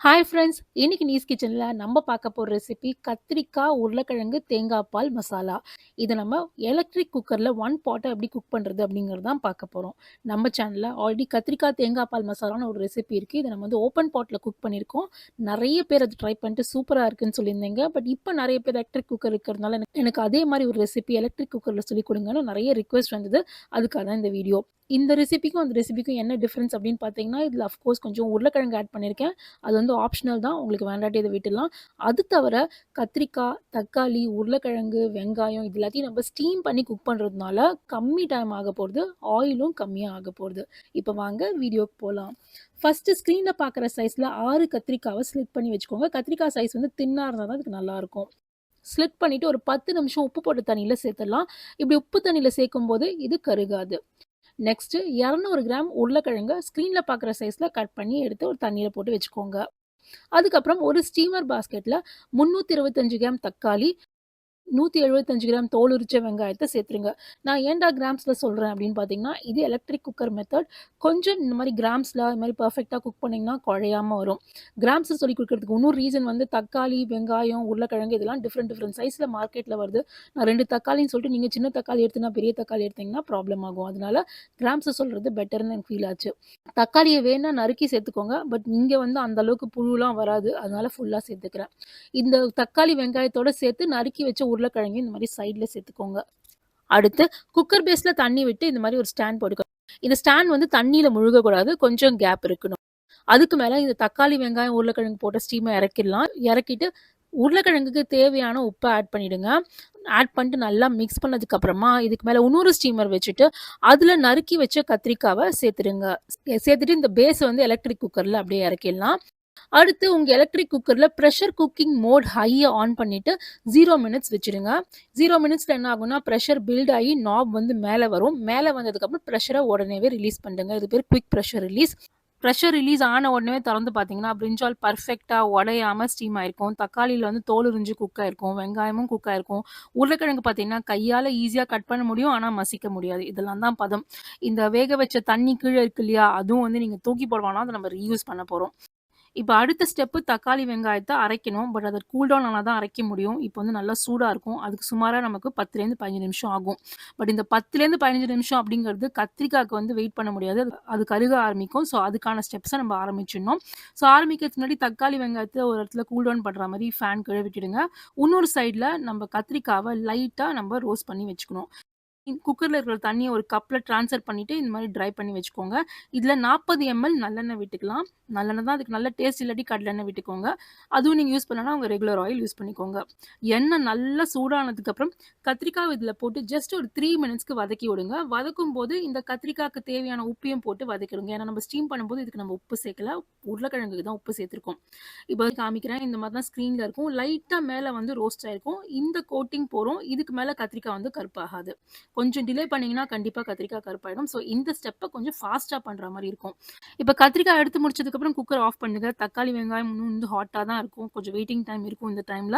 Hi friends! இன்னைக்கு knees கிச்சன்ல நம்ம பார்க்க போற ரெசிபி கத்திரிக்காய், உருளைக்கிழங்கு, தேங்காய் பால் மசாலா. இத நம்ம எலக்ட்ரிக் குக்கர்ல ஒன் பாட்ட எப்படி குக் பண்றது அப்படிங்கிறது தான் பார்க்க போறோம். நம்ம சேனல்ல ஆல்ரெடி கத்திரிக்காய், தேங்காய் பால் மசாலான்னு ஒரு ரெசிபி இருக்கு. இத நம்ம வந்து ஓப்பன் பாட்ல குக் பண்ணியிருக்கோம். நெறைய பேர் அத ட்ரை பண்ணிட்டு சூப்பரா இருக்குன்னு சொல்லியிருந்தீங்க. பட் இப்ப நெறைய பேர் எலக்ட்ரிக் குக்கர் இருக்கிறதுனால எனக்கு அதே மாரி ஒரு ரெசிபி எலக்ட்ரிக் குக்கர்ல சொல்லிக் குடுங்கன்னு நெறைய ரிக்வெஸ்ட் வந்தது. அதுக்காக தான் இந்த வீடியோ. இந்த ரெசிபிக்கும் அந்த ரெசிபிக்கும் என்ன டிஃபரன்ஸ் அப்படின்னு பார்த்தீங்கன்னா, இதுல அஃப்கோர்ஸ் கொஞ்சம் உருளைக்கிழங்கு ஆட் பண்ணியிருக்கேன். அது வந்து ஆப்ஷனல் தான். உங்களுக்கு வேண்டாட்டி இத விட்டுடலாம். அது தவிர கத்திரிக்காய், தக்காளி, உருளைக்கிழங்கு, வெங்காயம் இது எல்லாத்தையும் நம்ம ஸ்டீம் பண்ணி குக் பண்றதுனால கம்மி டைம் ஆகப்போறது. ஆயிலும் கம்மியா ஆகப்போறது. இப்ப வாங்க வீடியோக்கு போலாம். ஃபர்ஸ்ட்டு ஸ்க்ரீன்ல பார்க்குற சைஸ்ல 6 கத்திரிக்காவ ஸ்லிட் பண்ணி வச்சுக்கோங்க. கத்திரிக்காய் சைஸ் வந்து தின்னா இருந்தா தான் அதுக்கு நல்லாயிருக்கும். ஸ்லிட் பண்ணிட்டு ஒரு 10 நிமிஷம் உப்பு போட்ட தண்ணீல சேர்த்துடலாம். இப்படி உப்பு தண்ணீல சேர்க்கும்போது இது கருகாது. நெக்ஸ்ட்டு 200 கிராம் உருளைக்கிழங்க ஸ்க்ரீன்ல பார்க்குற சைஸ்ல கட் பண்ணி எடுத்து ஒரு தண்ணீல போட்டு வச்சுக்கோங்க. அதுக்கப்புறம் ஒரு ஸ்டீமர் பாஸ்கெட்ல 325 கிராம் தக்காளி, 175 கிராம் தோல் உரிச்ச வெங்காயத்த சேர்த்துருங்க. நான் ஏன்டா கிராம்ஸ்ல சொல்றேன் அப்படின்னு பார்த்தீங்கன்னா, இது எலக்ட்ரிக் குக்கர் மெத்தட். கொஞ்சம் இந்த மாரி கிராம்ஸ்ல இது மாரி பெர்ஃபெக்ட்டா குக் பண்ணீங்கன்னா குழையாம வரும். கிராம்ஸ்ல சொல்லிக் குடுக்குறதுக்கு இன்னொரு ரீசன் வந்து தக்காளி, வெங்காயம், உருளைக்கிழங்கு இதெல்லாம் டிஃப்ரெண்ட் சைஸ்ல மார்க்கெட்ல வருது. நான் 2 தக்காளின்னு சொல்லிட்டு நீங்க சின்ன தக்காளி எடுத்து நான் பெரிய தக்காளி எடுத்தீங்கன்னா ப்ராப்ளம் ஆகும். அதனால கிராம்ஸ்ல சொல்றது பெட்டர்ன்னு எனக்கு ஃபீல் ஆச்சு. தக்காளிய வேணா நறுக்கி சேர்த்துக்கோங்க. பட் இங்க வந்து அந்த அளவுக்கு புழுலாம் வராது. அதனால ஃபுல்லா சேர்த்துக்கிறேன். இந்த தக்காளி, வெங்காயத்தோட சேர்த்து நறுக்கி வச்ச உருளைக்கிழங்கையும் இந்த மாரி சைடுல சேர்த்துக்கோங்க. அடுத்து குக்கர் பேஸ்ல தண்ணி விட்டு இந்த மாரி ஒரு ஸ்டாண்ட் போட்டுக்கோங்க. இந்த ஸ்டாண்ட் வந்து தண்ணீல முழுகக்கூடாது. கொஞ்சம் கேப் இருக்கணும். அதுக்கு மேல இந்த தக்காளி, வெங்காயம், உருளைக்கிழங்கு போட்ட ஸ்டீம இறக்கிடலாம். இறக்கிட்டு உருளைக்கிழங்குக்கு தேவையான உப்ப ஆட் பண்ணிடுங்க. ஆட் பண்ணிட்டு நல்லா மிக்ஸ் பண்ணதுக்கு அப்புறமா, இதுக்கு மேல இன்னொரு ஸ்டீமர் வச்சுட்டு, அதுல நறுக்கி வச்ச கத்திரிக்காவ சேர்த்துடுங்க. சேர்த்துட்டு இந்த பேஸ வந்து எலக்ட்ரிக் குக்கர்ல அப்படியே இறக்கிடலாம். அடுத்து உங்க எலக்ட்ரிக் குக்கர்ல பிரஷர் குக்கிங் மோட் ஹைய ஆன் பண்ணிட்டு 0 மினிட்ஸ் வச்சுடுங்க. 0 மினிட்ஸ்ல என்ன ஆகும்னா, பிரஷர் பில்ட் ஆகி நாப் வந்து மேல வரும். மேல வந்ததுக்கப்புறம் பிரஷர உடனேவே ரிலீஸ் பண்ணிடுங்க. இது பேர் quick pressure release. Pressure release ஆன உடனே திறந்து பார்த்தீங்கன்னா, பிரிஞ்சால் பர்ஃபெக்ட்டா உடையாம ஸ்டீம் ஆயிருக்கும். தக்காளியில வந்து தோல் உரிஞ்சு குக் ஆயிருக்கும். வெங்காயமும் குக் ஆயிருக்கும். உருளைக்கிழங்கு பார்த்தீங்கன்னா, கையால ஈஸியா கட் பண்ண முடியும். ஆனா மசிக்க முடியாது. இதெல்லாம் தான் பதம். இந்த வேக வச்ச தண்ணி கீழ இருக்கு இல்லையா? அதுவும் வந்து நீங்க தூக்கி போட வேணாம். அத நம்ம ரீயூஸ் பண்ண போறோம். இப்ப அடுத்த ஸ்டெப்பு தக்காளி, வெங்காயத்த அரைக்கணும். பட் அத கூல் டவுன் ஆனா தான் அரைக்க முடியும். இப்ப வந்து நல்லா சூடா இருக்கும். அதுக்கு சுமாரா நமக்கு 10லேருந்து 15 நிமிஷம் ஆகும். பட் இந்த 10லேருந்து 15 நிமிஷம் அப்படிங்கிறது கத்திரிக்காய்க்கு வந்து வெயிட் பண்ண முடியாது. அது கருக ஆரம்பிக்கும். ஸோ அதுக்கான ஸ்டெப்ஸ நம்ம ஆரம்பிச்சிடணும். ஸோ ஆரம்பிக்கிறதுக்கு முன்னாடி தக்காளி, வெங்காயத்த ஒரு இடத்துல கூல் டவுன் பண்ற மாரி ஃபேன் கீழ விட்டுடுங்க. இன்னொரு சைட்ல நம்ம கத்திரிக்காவ லைட்டா நம்ம ரோஸ்ட் பண்ணி வச்சுக்கணும். குக்கர்ல இருக்கிற தண்ணிய ஒரு கப்ல ட்ரான்ஸ்ஃபர் பண்ணிட்டு, இந்த மாரி ட்ரை பண்ணி வச்சுக்கோங்க. இதுல 40 எம்எல் நல்லெண்ணெய் விட்டுக்கலாம். நல்லெண்ணெய் தான் அதுக்கு நல்ல டேஸ்ட் இல்லாட்டி கடலெண்ணெய் விட்டுக்கோங்க. அதுவும் நீங்க யூஸ் பண்ணலனா உங்க ரெகுலர் ஆயில் யூஸ் பண்ணிக்கோங்க. எண்ணெய் நல்லா சூடானதுக்கப்புறம் கத்திரிக்காவ இதுல போட்டு ஜஸ்ட் ஒரு 3 மினிட்ஸ்க்கு வதக்கி விடுங்க. வதக்கும்போது இந்த கத்திரிக்காய்க்கு தேவையான உப்பையும் போட்டு வதக்கிடுங்க. ஏன்னா நம்ம ஸ்டீம் பண்ணும்போது இதுக்கு நம்ம உப்பு சேர்க்கல. உருளைக்கிழங்குக்கு தான் உப்பு சேர்த்திருக்கோம். இப்போ காமிக்கிறேன். இந்த மாரி தான் ஸ்க்ரீன்ல இருக்கும். லைட்டா மேல வந்து ரோஸ்ட் ஆயிருக்கும். இந்த கோட்டிங் போறோம். இதுக்கு மேல கத்திரிக்காய் வந்து கருப்பாகாது. கொஞ்சம் டிலே பண்ணீங்கன்னா கண்டிப்பா கத்திரிக்காய் கருப்பாயிடும். ஸோ இந்த ஸ்டெப்ப கொஞ்சம் ஃபாஸ்ட்டா பண்ற மாரி இருக்கும். இப்ப கத்திரிக்காய் எடுத்து முடிச்சதுக்கப்புறம் குக்கர் ஆஃப் பண்ணுங்க. தக்காளி, வெங்காயம் இன்னும் வந்து ஹாட்டா தான் இருக்கும். கொஞ்சம் வெயிட்டிங் டைம் இருக்கும் இந்த டைம்ல.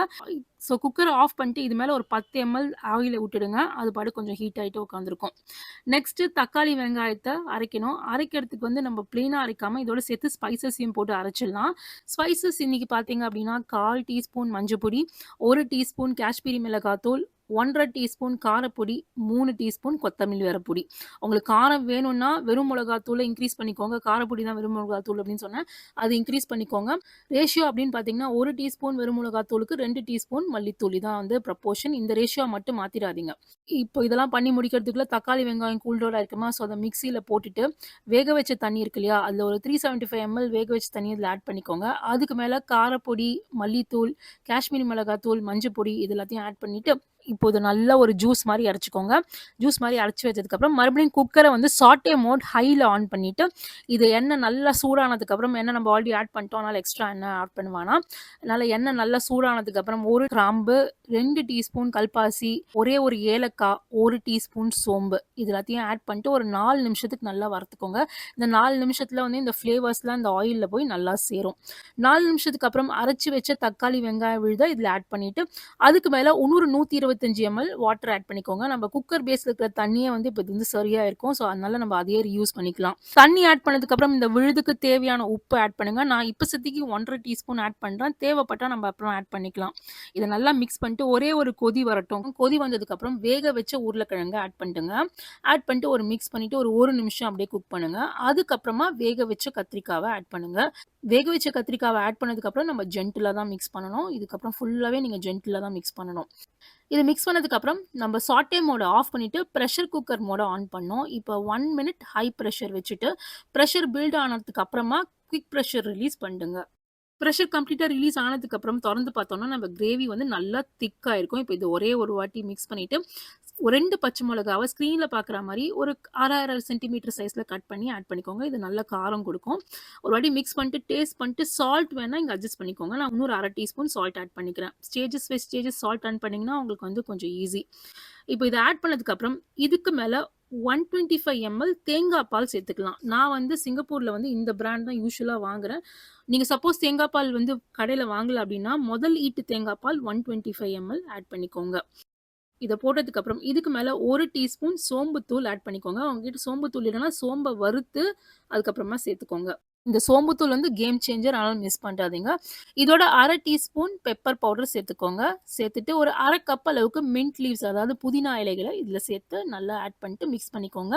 ஸோ குக்கர ஆஃப் பண்ணிட்டு இது மேல ஒரு 10 எம்எல் ஆயில விட்டுடுங்க. அது பாட்டுக்கு கொஞ்சம் ஹீட் ஆயிட்டு உட்காந்துருக்கும். நெக்ஸ்ட்டு தக்காளி, வெங்காயத்த அரைக்கணும். அரைக்கிறதுக்கு வந்து நம்ம பிளெயினா அரைக்காம இதோட சேர்த்து ஸ்பைசஸையும் போட்டு அரைச்சிடலாம். ஸ்பைசஸ் இன்னைக்கு பார்த்தீங்க அப்படின்னா, 1/4 டீஸ்பூன் மஞ்சப்பொடி, 1 டீஸ்பூன் காஷ்மீரி மிளகாத்தூள், 1 1/2 டீஸ்பூன் காரப்பொடி, 3 டீஸ்பூன் கொத்தமல்லி வரப்பொடி. உங்களுக்கு காரம் வேணும்னா வெறும் மிளகாத்தூள இன்க்ரீஸ் பண்ணிக்கோங்க. காரப்பொடி தான் வெறும் மிளகாத்தூள் அப்படின்னு சொன்னேன். அது இன்க்ரீஸ் பண்ணிக்கோங்க. ரேஷியோ அப்படின்னு பார்த்தீங்கன்னா, 1 டீஸ்பூன் வெறும் மிளகாத்தூளுக்கு 2 டீஸ்பூன் மல்லித்தூள் இதான் வந்து ப்ரப்போர்ஷன். இந்த ரேஷியோ மட்டும் மாத்திராதீங்க. இப்போ இதெல்லாம் பண்ணி முடிக்கிறதுக்குள்ள தக்காளி, வெங்காயம் கூல் டவுன் ஆயிருக்குமா, ஸோ அத மிக்ஸியில போட்டுட்டு வேக வச்ச தண்ணி இருக்கு இல்லையா? அதில ஒரு 375 எம்எல் வேக வச்ச தண்ணிய இதில ஆட் பண்ணிக்கோங்க. அதுக்கு மேல காரப்பொடி, மல்லித்தூள், காஷ்மீரி மிளகாத்தூள், மஞ்சப்பொடி இது எல்லாத்தையும் ஆட் பண்ணிட்டு, இப்போ இத நல்லா ஒரு ஜூஸ் மாரி அரைச்சுக்கோங்க. ஜூஸ் மாரி அரைச்சு வச்சதுக்கப்புறம் மறுபடியும் குக்கர வந்து சாட்டே மோட் ஹைல ஆன் பண்ணிட்டு, இது எண்ணெய் நல்லா சூடானதுக்கப்புறம் எண்ணெய் நம்ம ஆல்ரெடி ஆட் பண்ணிட்டோம். அதனால எக்ஸ்ட்ரா எண்ணெய் ஆட் பண்ண வேணாம். அதனால எண்ணெய் நல்லா சூடானதுக்கப்புறம் 1 கிராம்பு, 2 டீஸ்பூன் கல்பாசி, ஒரே ஒரு ஏலக்காய், 1 டீஸ்பூன் சோம்பு இது எல்லாத்தையும் ஆட் பண்ணிட்டு ஒரு 4 நிமிஷத்துக்கு நல்லா வறுத்துக்கோங்க. இந்த 4 நிமிஷத்துல வந்து இந்த ஃப்ளேவர்ஸ்லாம் இந்த ஆயில்ல போய் நல்லா சேரும். 4 நிமிஷத்துக்கு அப்புறம் அரைச்சு வச்ச தக்காளி, வெங்காயம் விழுத இதில ஆட் பண்ணிட்டு, அதுக்கு மேல இன்னொரு 120 25 ml வாட்டர் ஆட் பண்ணிக்கோங்க. நம்ம குக்கர் பேஸ்ல இருக்கிற தண்ணியே வந்து இப்ப இது வந்து சரியா இருக்கும். ஸோ அதனால நம்ம அதையே யூஸ் பண்ணிக்கலாம். தண்ணி ஆட் பண்ணதுக்கப்புறம் இந்த விழுதுக்கு தேவையான உப்பு ஆட் பண்ணுங்க. நான் இப்போதைக்கு 1 1/2 டீஸ்பூன் ஆட் பண்றேன். தேவைப்பட்டா நம்ம அப்புறம் ஆட் பண்ணிக்கலாம். இதை நல்லா மிக்ஸ் பண்ணிட்டு ஒரே ஒரு கொதி வரட்டும். கொதி வந்ததுக்கப்புறம் வேக வச்ச உருளைக்கிழங்கு ஆட் பண்ணிட்டுங்க. ஆட் பண்ணிட்டு ஒரு மிக்ஸ் பண்ணிட்டு ஒரு 1 நிமிஷம் அப்படியே குக் பண்ணுங்க. அதுக்கப்புறமா வேக வச்ச கத்திரிக்காவை ஆட் பண்ணுங்க. வேக வச்ச கத்திரிக்காவை ஆட் பண்ணதுக்கப்புறம் நம்ம ஜென்டிலா தான் மிக்ஸ் பண்ணணும். இதுக்கப்புறம் ஃபுல்லாவே நீங்க ஜென்டிலா தான் மிக்ஸ் பண்ணணும். இது மிக்ஸ் பண்ணதுக்கப்புறம் நம்ம சாட்டே மோட ஆஃப் பண்ணிட்டு ப்ரெஷர் குக்கர் மோட ஆன் பண்ணோம். இப்போ 1 மினிட் ஹை ப்ரெஷர் வச்சுட்டு ப்ரெஷர் பில்ட் ஆனதுக்கு அப்புறமா குவிக் ப்ரெஷர் ரிலீஸ் பண்ணுங்க. ப்ரெஷர் கம்ப்ளீட்டா ரிலீஸ் ஆனதுக்கு அப்புறம் தொறந்து பார்த்தோம்னா நம்ம கிரேவி வந்து நல்லா திக்கா இருக்கும். இப்போ இது ஒரே ஒரு வாட்டி மிக்ஸ் பண்ணிட்டு 2 பச்சை மிளகாவை ஸ்க்ரீன்ல பார்க்குற மாதிரி ஒரு 1/2 சென்டிமீட்டர் சைஸ்ல கட் பண்ணி ஆட் பண்ணிக்கோங்க. இது நல்ல காரம் கொடுக்கும். ஒரு வாட்டி மிக்ஸ் பண்ணிட்டு டேஸ்ட் பண்ணிட்டு சால்ட் வேணா இங்கே அட்ஜஸ்ட் பண்ணிக்கோங்க. நான் இன்னொரு 1/2 டீஸ்பூன் சால்ட் ஆட் பண்ணிக்கிறேன். ஸ்டேஜஸ் சால்ட் ஆட் பண்ணிங்கன்னா உங்களுக்கு வந்து கொஞ்சம் ஈஸி. இப்போ இதை ஆட் பண்ணதுக்கப்புறம் இதுக்கு மேலே 125 ml தேங்காய் பால் சேர்த்துக்கலாம். நான் வந்து சிங்கப்பூரில் வந்து இந்த பிராண்ட் தான் யூஸ்வலாக வாங்குறேன். நீங்கள் சப்போஸ் தேங்காய் பால் வந்து கடையில் வாங்கல அப்படின்னா முதல் ஈட்டு தேங்காய் பால் 125 ml ஆட் பண்ணிக்கோங்க. இதை போட்டதுக்கப்புறம் இதுக்கு மேலே 1 டீஸ்பூன் சோம்புத்தூள் ஆட் பண்ணிக்கோங்க. உங்ககிட்ட சோம்புத்தூள் இல்லைன்னா சோம்பை வறுத்து அதுக்கப்புறமா சேர்த்துக்கோங்க. இந்த சோம்புத்தூள் வந்து கேம் சேஞ்சர், அதனால மிஸ் பண்ணுறாதீங்க. இதோட 1/2 டீஸ்பூன் பெப்பர் பவுடர் சேர்த்துக்கோங்க. சேர்த்துட்டு ஒரு 1/2 கப் அளவுக்கு மின்ட் லீவ்ஸ், அதாவது புதினா இலைகளை இதில் சேர்த்து நல்லா ஆட் பண்ணிட்டு மிக்ஸ் பண்ணிக்கோங்க.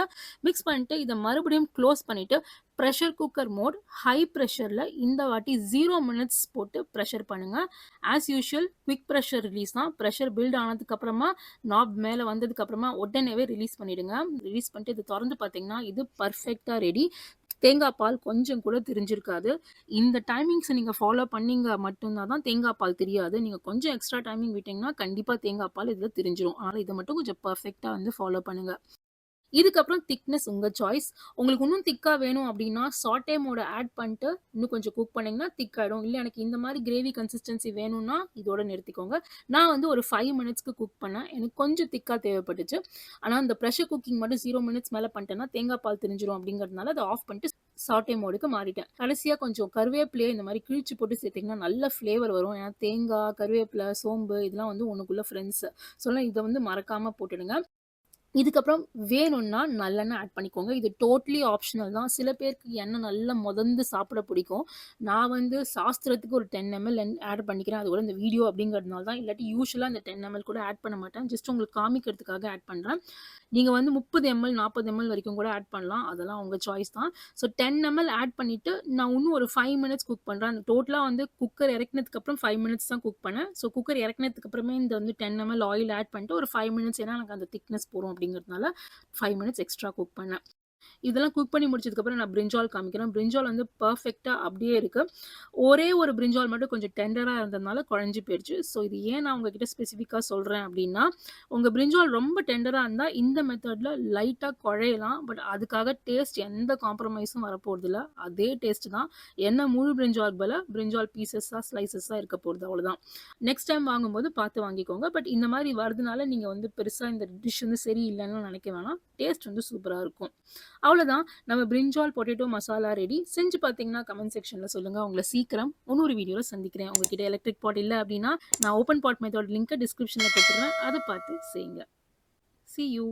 மிக்ஸ் பண்ணிட்டு இதை மறுபடியும் க்ளோஸ் பண்ணிவிட்டு ப்ரெஷர் குக்கர் மோட் ஹை ப்ரெஷரில் இந்த வாட்டி 0 மினிட்ஸ் போட்டு ப்ரெஷர் பண்ணுங்கள். As usual quick pressure release தான். ப்ரெஷர் பில்ட் ஆனதுக்கப்புறமா நாப் மேலே வந்ததுக்கப்புறமா உடனேவே ரிலீஸ் பண்ணிவிடுங்க. ரிலீஸ் பண்ணிட்டு இது திறந்து பார்த்தீங்கன்னா இது பர்ஃபெக்டாக ரெடி. தேங்காய் பால் கொஞ்சம் கூட தெரிஞ்சிருக்காது. இந்த டைமிங்ஸை நீங்கள் ஃபாலோ பண்ணீங்க மட்டும்தான் தான் தேங்காய் பால் தெரியாது. நீங்கள் கொஞ்சம் எக்ஸ்ட்ரா டைமிங் விட்டிங்கன்னா கண்டிப்பாக தேங்காய் பால் இதில் தெரிஞ்சிடும். அதனால் இதை மட்டும் கொஞ்சம் பர்ஃபெக்டாக வந்து ஃபாலோ பண்ணுங்கள். இதுக்கப்புறம் திக்னஸ் உங்கள் சாய்ஸ். உங்களுக்கு இன்னும் திக்காக வேணும் அப்படின்னா சாட்டே மோட ஆட் பண்ணிட்டு இன்னும் கொஞ்சம் குக் பண்ணிங்கன்னா திக்காகிடும். இல்லை எனக்கு இந்த மாதிரி கிரேவி கன்சிஸ்டன்சி வேணும்னா இதோட நிறுத்திக்கோங்க. நான் வந்து ஒரு 5 மினிட்ஸ்க்கு குக் பண்ணேன். எனக்கு கொஞ்சம் திக்காக தேவைப்பட்டுச்சு. ஆனால் இந்த ப்ரெஷர் குக்கிங் மட்டும் 0 மினிட்ஸ் மேலே பண்ணிட்டேன்னா தேங்காய் பால் தெரிஞ்சிடும் அப்படிங்கிறதுனால அதை ஆஃப் பண்ணிட்டு சாட்டே மோடுக்கு மாறிட்டேன். கடைசியாக கொஞ்சம் கருவேப்பிலையை இந்த மாதிரி கிழிச்சு போட்டு சேர்த்திங்கன்னா நல்ல ஃப்ளேவர் வரும். ஏன்னா தேங்காய், கருவேப்பிலை, சோம்பு இதெல்லாம் வந்து ஒன்றுக்குள்ளே ஃப்ரெண்ட்ஸு. இதை வந்து மறக்காமல் போட்டுடுங்க. இதுக்கப்புறம் வேணும்னா நல்லெண்ணெய் ஆட் பண்ணிக்கோங்க. இது டோட்டலி ஆப்ஷனல் தான். சில பேருக்கு எண்ணெய் நல்லா முதந்து சாப்பிட பிடிக்கும். நான் வந்து சாஸ்திரத்துக்கு ஒரு 10 ml ஆட் பண்ணிக்கிறேன். அது கூட இந்த வீடியோ அப்படிங்கிறதுனால தான். இல்லாட்டி யூஸ்வலாக இந்த 10 ml கூட ஆட் பண்ண மாட்டேன். ஜஸ்ட் உங்களுக்கு காமிக்கிறதுக்காக ஆட் பண்ணுறேன். நீங்கள் வந்து 30 ml 40 ml வரைக்கும் கூட ஆட் பண்ணலாம். அதெல்லாம் உங்கள் சாய்ஸ் தான். ஸோ 10 ml ஆட் பண்ணிவிட்டு நான் இன்னும் ஒரு 5 மினிட்ஸ் குக் பண்ணுறேன். டோட்டலாக வந்து குக்கர் இறக்குனதுக்கப்புறம் 5 மினிட்ஸ் தான் குக் பண்ணேன். ஸோ குக்கர் இறக்குனதுக்கப்புறமே இந்த வந்து 10 ml ஆயில் ஆட் பண்ணிட்டு ஒரு 5 மினிட்ஸ், ஏன்னா எனக்கு அந்த திக்னஸ் போகும் அப்படிங்கிறதுனால 5 மினிட்ஸ் எக்ஸ்ட்ரா குக் பண்ணேன். இதெல்லாம் குக் பண்ணி முடிச்சதுக்கப்புறம் நான் பிரிஞ்சால் காமிக்கிறேன். பிரிஞ்சால் வந்து பர்ஃபெக்டாக அப்படியே இருக்குது. ஒரே ஒரு பிரிஞ்சால் மட்டும் கொஞ்சம் டெண்டராக இருந்ததுனால குழஞ்சி போயிடுச்சு. ஸோ இது ஏன் நான் உங்ககிட்ட ஸ்பெசிஃபிக்காக சொல்கிறேன் அப்படின்னா, உங்கள் பிரிஞ்சால் ரொம்ப டெண்டராக இருந்தால் இந்த மெத்தடில் லைட்டாக குழையலாம். பட் அதுக்காக டேஸ்ட் எந்த காம்ப்ரமைஸும் வரப்போகிறதில்ல. அதே டேஸ்ட் தான். என்ன முழு பிரிஞ்சால் பதில் பிரிஞ்சால் பீசஸாக ஸ்லைசஸாக இருக்க போகிறது, அவ்வளோதான். நெக்ஸ்ட் டைம் வாங்கும்போது பார்த்து வாங்கிக்கோங்க. பட் இந்த மாதிரி வரதுனால நீங்கள் வந்து பெருசாக இந்த டிஷ் வந்து சரியில்லைன்னு நினைக்க வேணாம். டேஸ்ட் வந்து சூப்பராக இருக்கும். அவ்வளோதான், நம்ம பிரிஞ்சால் பொட்டேட்டோ மசாலா ரெடி. செஞ்சு பார்த்தீங்கன்னா கமெண்ட் செக்ஷனில் சொல்லுங்கள். உங்களை சீக்கிரம் இன்னொரு வீடியோவில் சந்திக்கிறேன். உங்ககிட்ட எலக்ட்ரிக் பாட் இல்லை அப்படின்னா நான் ஓப்பன் பாட் மெத்தட் லிங்க்கை டிஸ்கிரிப்ஷனில் கொடுத்துருவேன். அதை பார்த்து செய்யுங்க. See you.